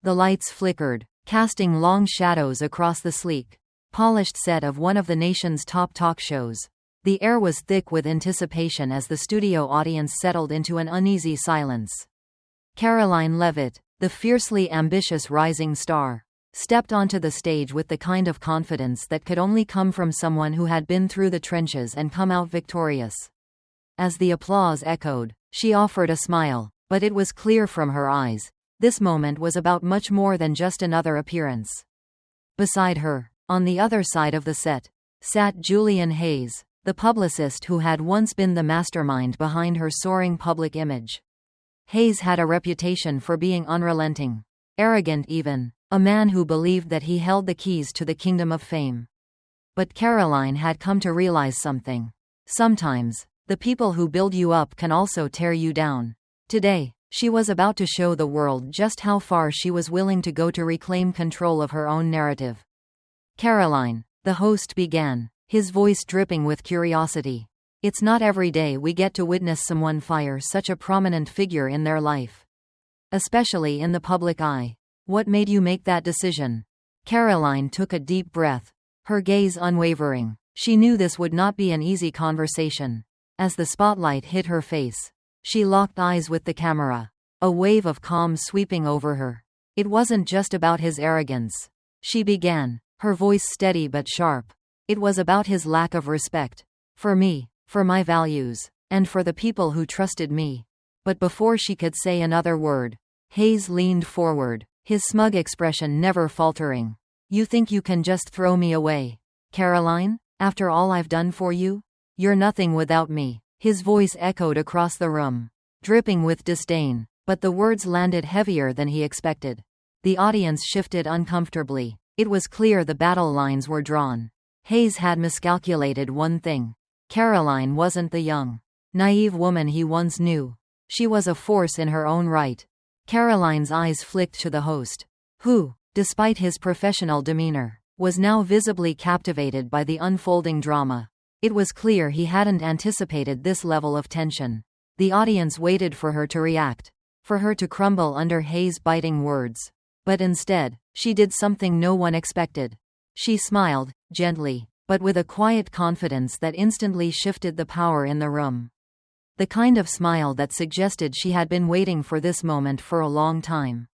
The lights flickered, casting long shadows across the sleek, polished set of one of the nation's top talk shows. The air was thick with anticipation as the studio audience settled into an uneasy silence. Karoline Leavitt, the fiercely ambitious rising star, stepped onto the stage with the kind of confidence that could only come from someone who had been through the trenches and come out victorious. As the applause echoed, she offered a smile, but it was clear from her eyes, this moment was about much more than just another appearance. Beside her, on the other side of the set, sat Julian Hayes, the publicist who had once been the mastermind behind her soaring public image. Hayes had a reputation for being unrelenting, arrogant even, a man who believed that he held the keys to the kingdom of fame. But Karoline had come to realize something. Sometimes, the people who build you up can also tear you down. Today, she was about to show the world just how far she was willing to go to reclaim control of her own narrative. Karoline, the host began, his voice dripping with curiosity. It's not every day we get to witness someone fire such a prominent figure in their life. Especially in the public eye. What made you make that decision? Karoline took a deep breath, her gaze unwavering. She knew this would not be an easy conversation. As the spotlight hit her face, she locked eyes with the camera, a wave of calm sweeping over her. It wasn't just about his arrogance. She began, her voice steady but sharp. It was about his lack of respect. For me, for my values, and for the people who trusted me. But before she could say another word, Hayes leaned forward, his smug expression never faltering. You think you can just throw me away, Karoline, after all I've done for you? You're nothing without me. His voice echoed across the room, dripping with disdain, but the words landed heavier than he expected. The audience shifted uncomfortably. It was clear the battle lines were drawn. Hayes had miscalculated one thing. Karoline wasn't the young, naive woman he once knew. She was a force in her own right. Karoline's eyes flicked to the host, who, despite his professional demeanor, was now visibly captivated by the unfolding drama. It was clear he hadn't anticipated this level of tension. The audience waited for her to react, for her to crumble under Hayes' biting words. But instead, she did something no one expected. She smiled, gently, but with a quiet confidence that instantly shifted the power in the room. The kind of smile that suggested she had been waiting for this moment for a long time.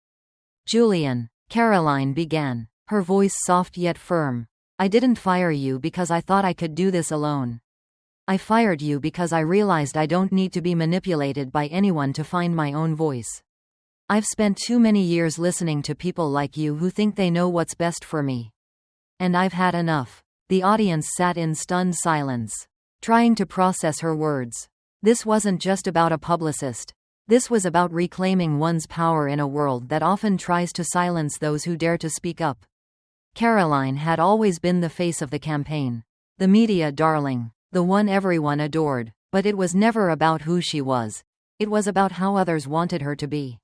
Julian, Karoline began, her voice soft yet firm. I didn't fire you because I thought I could do this alone. I fired you because I realized I don't need to be manipulated by anyone to find my own voice. I've spent too many years listening to people like you who think they know what's best for me. And I've had enough. The audience sat in stunned silence, trying to process her words. This wasn't just about a publicist. This was about reclaiming one's power in a world that often tries to silence those who dare to speak up. Karoline had always been the face of the campaign, the media darling, the one everyone adored, but it was never about who she was. It was about how others wanted her to be.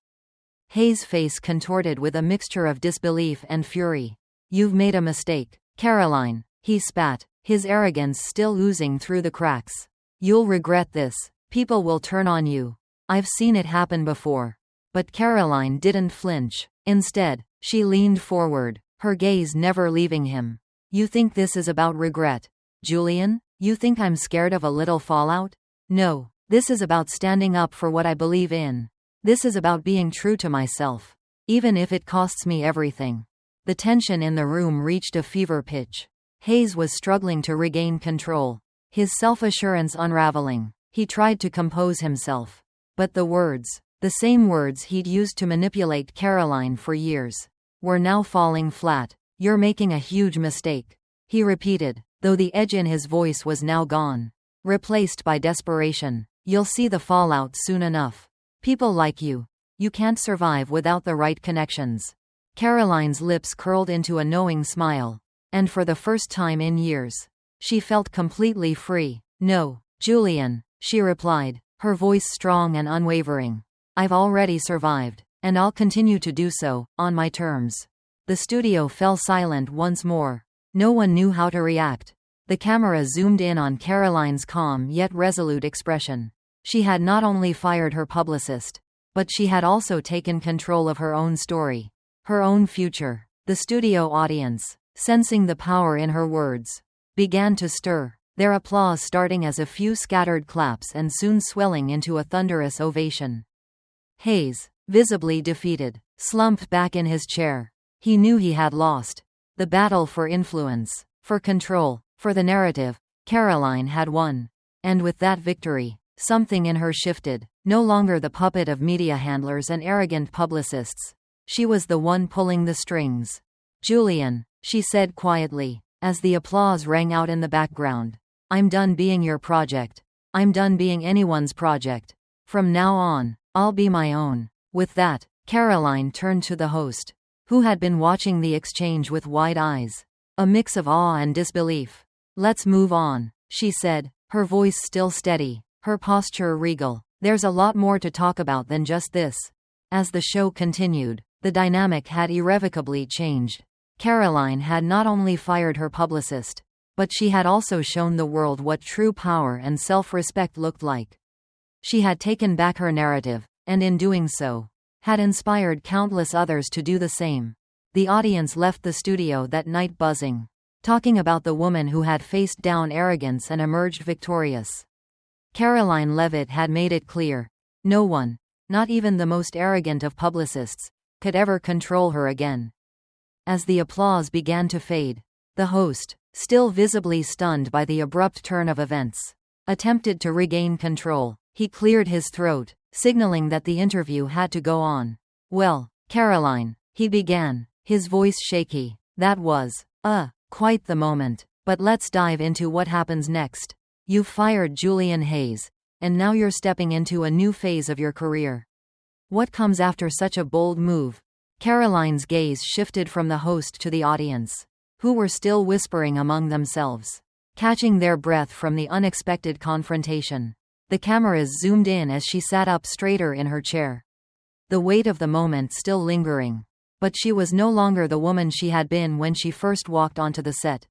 Hayes' face contorted with a mixture of disbelief and fury. You've made a mistake, Karoline, he spat, his arrogance still oozing through the cracks. You'll regret this. People will turn on you. I've seen it happen before. But Karoline didn't flinch. Instead, she leaned forward, her gaze never leaving him. You think this is about regret, Julian? You think I'm scared of a little fallout? No, this is about standing up for what I believe in. This is about being true to myself, even if it costs me everything. The tension in the room reached a fever pitch. Hayes was struggling to regain control, his self-assurance unraveling. He tried to compose himself. But the words, the same words he'd used to manipulate Karoline for years, were now falling flat. You're making a huge mistake, he repeated, though the edge in his voice was now gone, replaced by desperation. You'll see the fallout soon enough. People like you can't survive without the right connections. Karoline's lips curled into a knowing smile, and for the first time in years, she felt completely free. No, Julian, she replied, her voice strong and unwavering. I've already survived, and I'll continue to do so, on my terms. The studio fell silent once more. No one knew how to react. The camera zoomed in on Karoline's calm yet resolute expression. She had not only fired her publicist, but she had also taken control of her own story. her own future. The studio audience, sensing the power in her words, began to stir, their applause starting as a few scattered claps and soon swelling into a thunderous ovation. Hayes, visibly defeated, slumped back in his chair. He knew he had lost. The battle for influence, for control, for the narrative, Karoline had won. And with that victory, something in her shifted. No longer the puppet of media handlers and arrogant publicists. She was the one pulling the strings. "Julian," she said quietly, as the applause rang out in the background. "I'm done being your project. I'm done being anyone's project. From now on, I'll be my own." With that, Karoline turned to the host, who had been watching the exchange with wide eyes, a mix of awe and disbelief. "Let's move on," she said, her voice still steady, her posture regal. "There's a lot more to talk about than just this." As the show continued, the dynamic had irrevocably changed. Karoline had not only fired her publicist, but she had also shown the world what true power and self-respect looked like. She had taken back her narrative, and in doing so, had inspired countless others to do the same. The audience left the studio that night buzzing, talking about the woman who had faced down arrogance and emerged victorious. Karoline Leavitt had made it clear, no one, not even the most arrogant of publicists, could ever control her again. As the applause began to fade, the host, still visibly stunned by the abrupt turn of events, attempted to regain control. He cleared his throat, signaling that the interview had to go on. "Well, Karoline," he began, his voice shaky, "that was, quite the moment. But let's dive into what happens next. You've fired Julian Hayes, and now you're stepping into a new phase of your career. What comes after such a bold move?" Karoline's gaze shifted from the host to the audience, who were still whispering among themselves, catching their breath from the unexpected confrontation. The cameras zoomed in as she sat up straighter in her chair, the weight of the moment still lingering. But she was no longer the woman she had been when she first walked onto the set.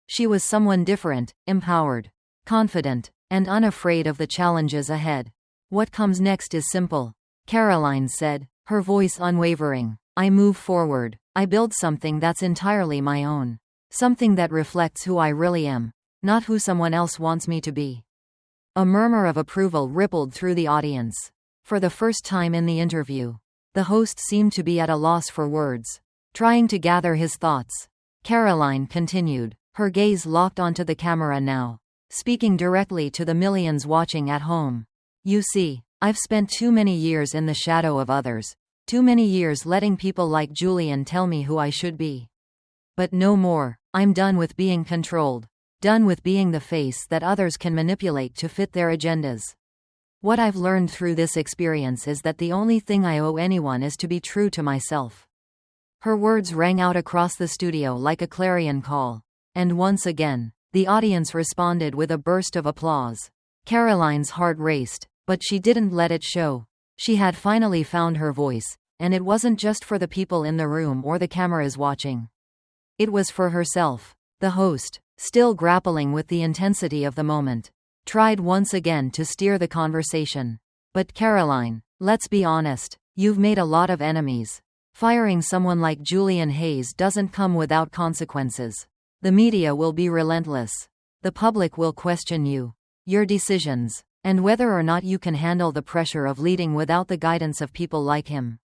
She was someone different, empowered, confident, and unafraid of the challenges ahead. "What comes next is simple," Karoline said, her voice unwavering. "I move forward. I build something that's entirely my own. Something that reflects who I really am, not who someone else wants me to be." A murmur of approval rippled through the audience. For the first time in the interview, the host seemed to be at a loss for words, trying to gather his thoughts. Karoline continued, her gaze locked onto the camera now, speaking directly to the millions watching at home. "You see, I've spent too many years in the shadow of others, too many years letting people like Julian tell me who I should be. But no more. I'm done with being controlled. Done with being the face that others can manipulate to fit their agendas. What I've learned through this experience is that the only thing I owe anyone is to be true to myself." Her words rang out across the studio like a clarion call. And once again, the audience responded with a burst of applause. Karoline's heart raced, but she didn't let it show. She had finally found her voice, and it wasn't just for the people in the room or the cameras watching. It was for herself. The host, still grappling with the intensity of the moment, tried once again to steer the conversation. "But Karoline, let's be honest, you've made a lot of enemies. Firing someone like Julian Hayes doesn't come without consequences. The media will be relentless. The public will question you, your decisions, and whether or not you can handle the pressure of leading without the guidance of people like him.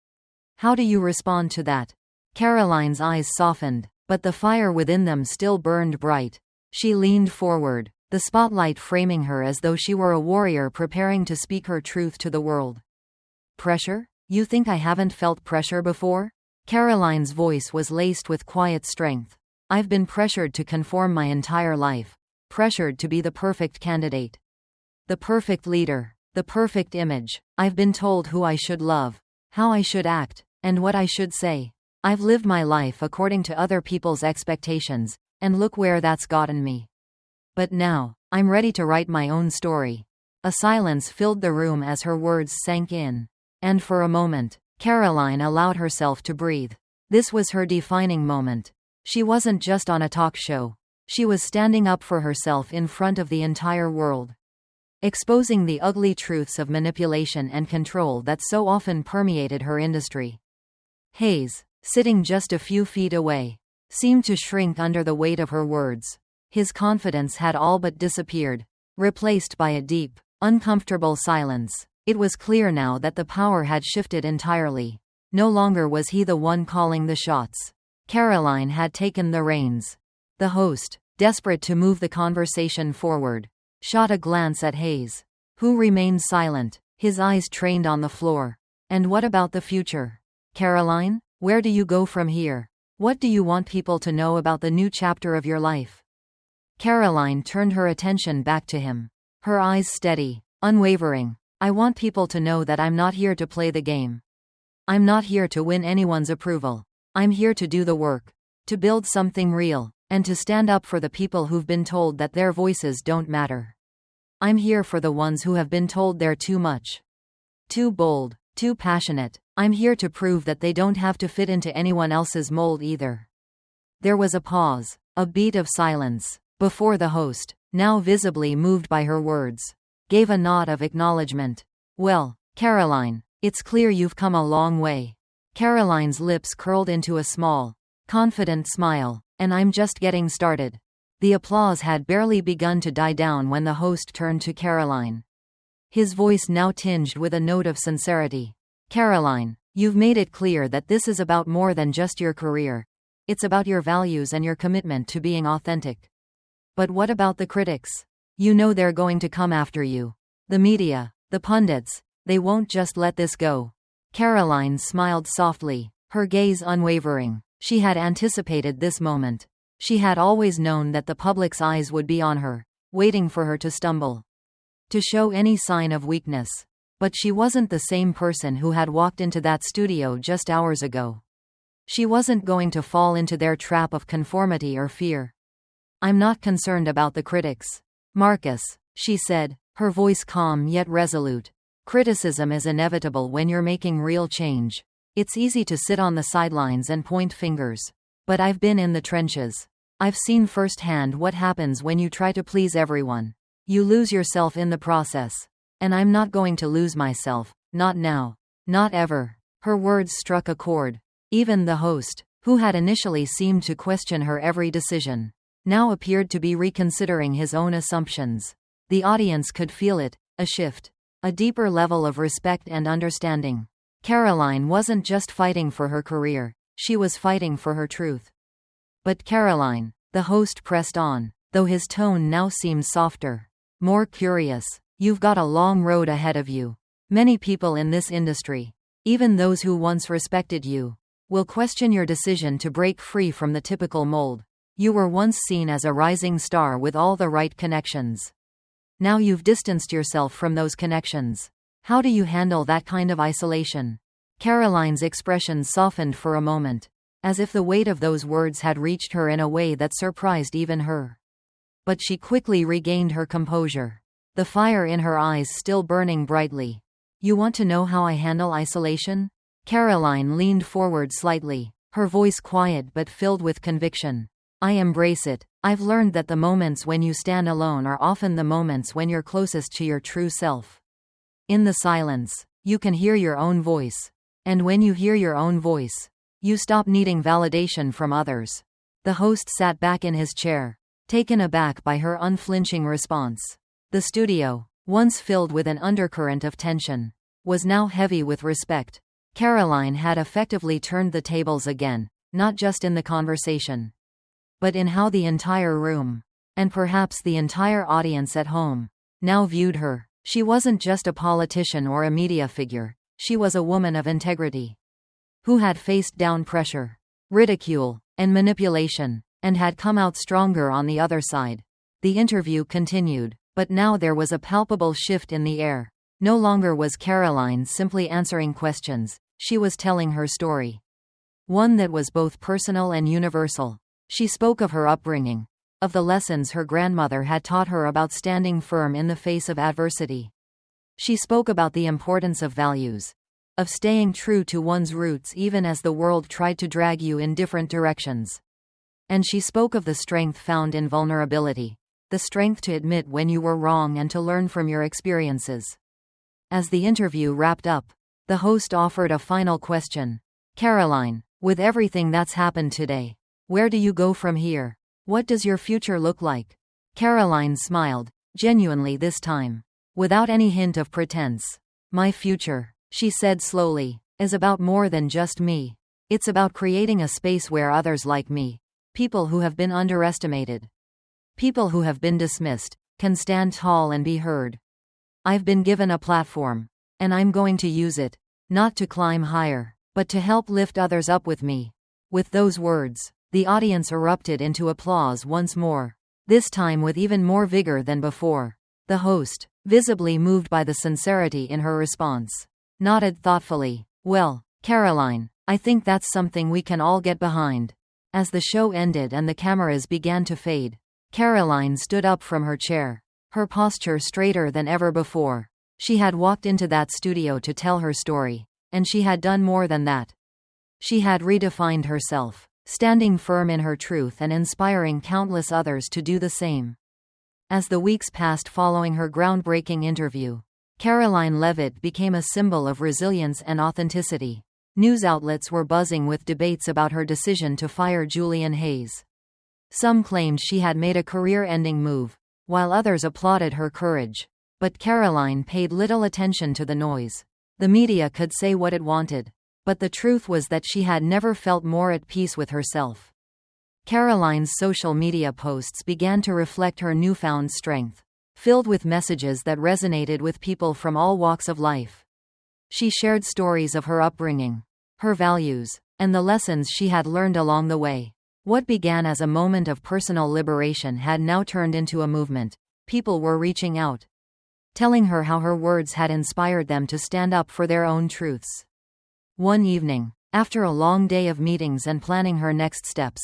How do you respond to that?" Karoline's eyes softened, but the fire within them still burned bright. She leaned forward, the spotlight framing her as though she were a warrior preparing to speak her truth to the world. "Pressure? You think I haven't felt pressure before?" Karoline's voice was laced with quiet strength. "I've been pressured to conform my entire life. Pressured to be the perfect candidate. The perfect leader. The perfect image. I've been told who I should love, how I should act, and what I should say. I've lived my life according to other people's expectations, and look where that's gotten me. But now, I'm ready to write my own story." A silence filled the room as her words sank in. And for a moment, Karoline allowed herself to breathe. This was her defining moment. She wasn't just on a talk show. She was standing up for herself in front of the entire world, exposing the ugly truths of manipulation and control that so often permeated her industry. Hayes, sitting just a few feet away, seemed to shrink under the weight of her words. His confidence had all but disappeared, replaced by a deep, uncomfortable silence. It was clear now that the power had shifted entirely. No longer was he the one calling the shots. Karoline had taken the reins. The host, desperate to move the conversation forward, shot a glance at Hayes, who remained silent, his eyes trained on the floor. And what about the future? Karoline, where do you go from here? What do you want people to know about the new chapter of your life? Karoline turned her attention back to him, her eyes steady, unwavering. I want people to know that I'm not here to play the game. I'm not here to win anyone's approval. I'm here to do the work, to build something real, and to stand up for the people who've been told that their voices don't matter. I'm here for the ones who have been told they're too much, too bold, too passionate. I'm here to prove that they don't have to fit into anyone else's mold either. There was a pause, a beat of silence, before the host, now visibly moved by her words, gave a nod of acknowledgement. Well, Karoline, it's clear you've come a long way. Karoline's lips curled into a small, confident smile. And I'm just getting started. The applause had barely begun to die down when the host turned to Karoline. His voice now tinged with a note of sincerity. Karoline, you've made it clear that this is about more than just your career. It's about your values and your commitment to being authentic. But what about the critics? You know they're going to come after you. The media, the pundits, they won't just let this go. Karoline smiled softly, her gaze unwavering. She had anticipated this moment. She had always known that the public's eyes would be on her, waiting for her to stumble, to show any sign of weakness. But she wasn't the same person who had walked into that studio just hours ago. She wasn't going to fall into their trap of conformity or fear. I'm not concerned about the critics, Marcus, she said, her voice calm yet resolute. Criticism is inevitable when you're making real change. It's easy to sit on the sidelines and point fingers. But I've been in the trenches. I've seen firsthand what happens when you try to please everyone. You lose yourself in the process. And I'm not going to lose myself, not now, not ever. Her words struck a chord. Even the host, who had initially seemed to question her every decision, now appeared to be reconsidering his own assumptions. The audience could feel it, a shift, a deeper level of respect and understanding. Karoline wasn't just fighting for her career, she was fighting for her truth. But Karoline, the host pressed on, though his tone now seemed softer, more curious. You've got a long road ahead of you. Many people in this industry, even those who once respected you, will question your decision to break free from the typical mold. You were once seen as a rising star with all the right connections. Now you've distanced yourself from those connections. How do you handle that kind of isolation? Karoline's expression softened for a moment, as if the weight of those words had reached her in a way that surprised even her. But she quickly regained her composure, the fire in her eyes still burning brightly. You want to know how I handle isolation? Karoline leaned forward slightly, her voice quiet but filled with conviction. I embrace it. I've learned that the moments when you stand alone are often the moments when you're closest to your true self. In the silence, you can hear your own voice. And when you hear your own voice, you stop needing validation from others. The host sat back in his chair, taken aback by her unflinching response. The studio, once filled with an undercurrent of tension, was now heavy with respect. Karoline had effectively turned the tables again, not just in the conversation, but in how the entire room, and perhaps the entire audience at home, now viewed her. She wasn't just a politician or a media figure, she was a woman of integrity, who had faced down pressure, ridicule, and manipulation, and had come out stronger on the other side. The interview continued, but now there was a palpable shift in the air. No longer was Karoline simply answering questions, she was telling her story. One that was both personal and universal. She spoke of her upbringing, of the lessons her grandmother had taught her about standing firm in the face of adversity. She spoke about the importance of values, of staying true to one's roots even as the world tried to drag you in different directions. And she spoke of the strength found in vulnerability, the strength to admit when you were wrong and to learn from your experiences. As the interview wrapped up, the host offered a final question. Karoline, With everything that's happened today, where do you go from here? What does your future look like? Karoline smiled, genuinely this time, without any hint of pretense. My future, she said slowly, is about more than just me. It's about creating a space where others like me, people who have been underestimated, people who have been dismissed, can stand tall and be heard. I've been given a platform, and I'm going to use it, not to climb higher, but to help lift others up with me. With those words, the audience erupted into applause once more, this time with even more vigor than before. The host, visibly moved by the sincerity in her response, nodded thoughtfully. Well, Karoline, I think that's something we can all get behind. As the show ended and the cameras began to fade, Karoline stood up from her chair, her posture straighter than ever before. She had walked into that studio to tell her story, and she had done more than that. She had redefined herself, standing firm in her truth and inspiring countless others to do the same. As the weeks passed following her groundbreaking interview, Karoline Leavitt became a symbol of resilience and authenticity. News outlets were buzzing with debates about her decision to fire Julian Hayes. Some claimed she had made a career-ending move, while others applauded her courage. But Karoline paid little attention to the noise. The media could say what it wanted, but the truth was that she had never felt more at peace with herself. Karoline's social media posts began to reflect her newfound strength, filled with messages that resonated with people from all walks of life. She shared stories of her upbringing, her values, and the lessons she had learned along the way. What began as a moment of personal liberation had now turned into a movement. People were reaching out, telling her how her words had inspired them to stand up for their own truths. One evening, after a long day of meetings and planning her next steps,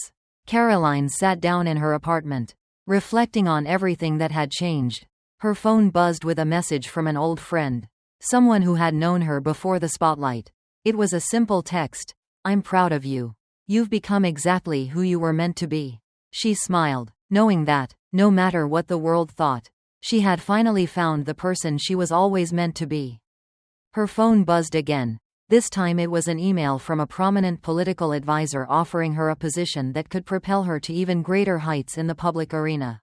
Karoline sat down in her apartment, reflecting on everything that had changed. Her phone buzzed with a message from an old friend, someone who had known her before the spotlight. It was a simple text. I'm proud of you. You've become exactly who you were meant to be. She smiled, knowing that, no matter what the world thought, she had finally found the person she was always meant to be. Her phone buzzed again. This time it was an email from a prominent political advisor offering her a position that could propel her to even greater heights in the public arena.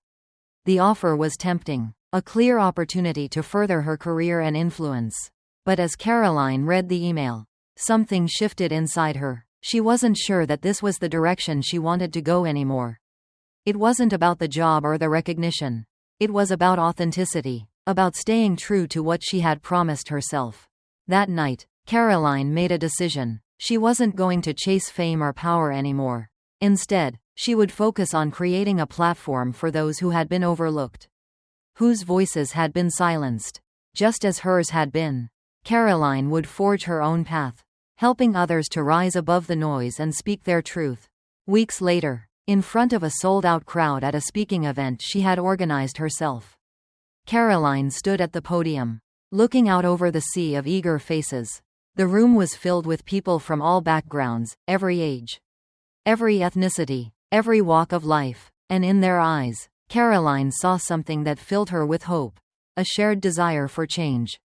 The offer was tempting, a clear opportunity to further her career and influence. But as Karoline read the email, something shifted inside her. She wasn't sure that this was the direction she wanted to go anymore. It wasn't about the job or the recognition. It was about authenticity, about staying true to what she had promised herself. That night, Karoline made a decision. She wasn't going to chase fame or power anymore. Instead, she would focus on creating a platform for those who had been overlooked, whose voices had been silenced, just as hers had been. Karoline would forge her own path, helping others to rise above the noise and speak their truth. Weeks later, in front of a sold-out crowd at a speaking event she had organized herself, Karoline stood at the podium, looking out over the sea of eager faces. The room was filled with people from all backgrounds, every age, every ethnicity, every walk of life, and in their eyes, Karoline saw something that filled her with hope, a shared desire for change,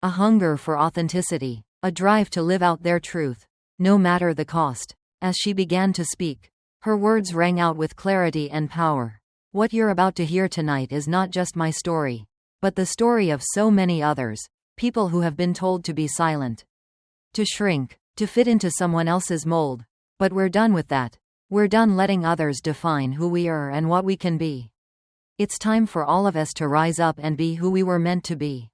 a hunger for authenticity, a drive to live out their truth, no matter the cost. As she began to speak, her words rang out with clarity and power. What you're about to hear tonight is not just my story, but the story of so many others, people who have been told to be silent, to shrink, to fit into someone else's mold. But we're done with that. We're done letting others define who we are and what we can be. It's time for all of us to rise up and be who we were meant to be.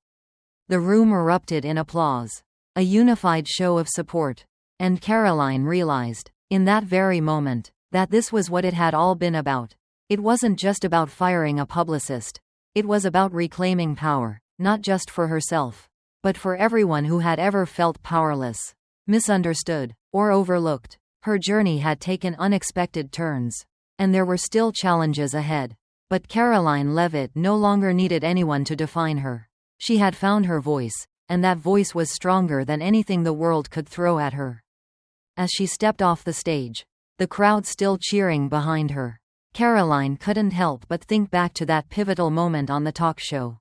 The room erupted in applause, a unified show of support, and Karoline realized, in that very moment, that this was what it had all been about. It wasn't just about firing a publicist. It was about reclaiming power, not just for herself, but for everyone who had ever felt powerless, misunderstood, or overlooked. Her journey had taken unexpected turns, and there were still challenges ahead. But Karoline Leavitt no longer needed anyone to define her. She had found her voice, and that voice was stronger than anything the world could throw at her. As she stepped off the stage, the crowd still cheering behind her, Karoline couldn't help but think back to that pivotal moment on the talk show,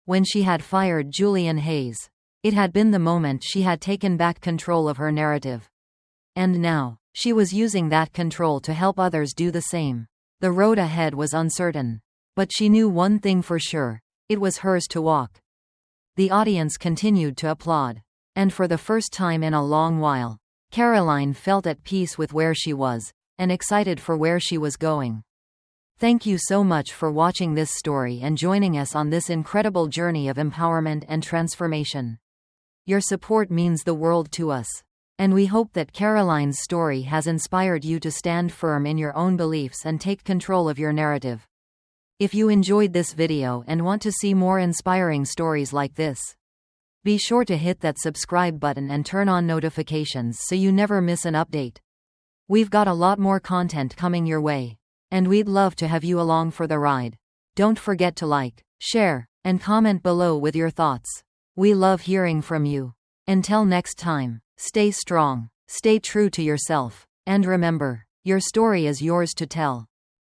when she had fired Julian Hayes. It had been the moment she had taken back control of her narrative. And now, She was using that control to help others do the same. The road ahead was uncertain. But she knew one thing for sure. It was hers to walk. The audience continued to applaud. And for the first time in a long while, Karoline felt at peace with where she was, and excited for where she was going. Thank you so much for watching this story and joining us on this incredible journey of empowerment and transformation. Your support means the world to us. And we hope that Karoline's story has inspired you to stand firm in your own beliefs and take control of your narrative. If you enjoyed this video and want to see more inspiring stories like this, be sure to hit that subscribe button and turn on notifications so you never miss an update. We've got a lot more content coming your way, and we'd love to have you along for the ride. Don't forget to like, share, and comment below with your thoughts. We love hearing from you. Until next time, stay strong, stay true to yourself, and remember, your story is yours to tell.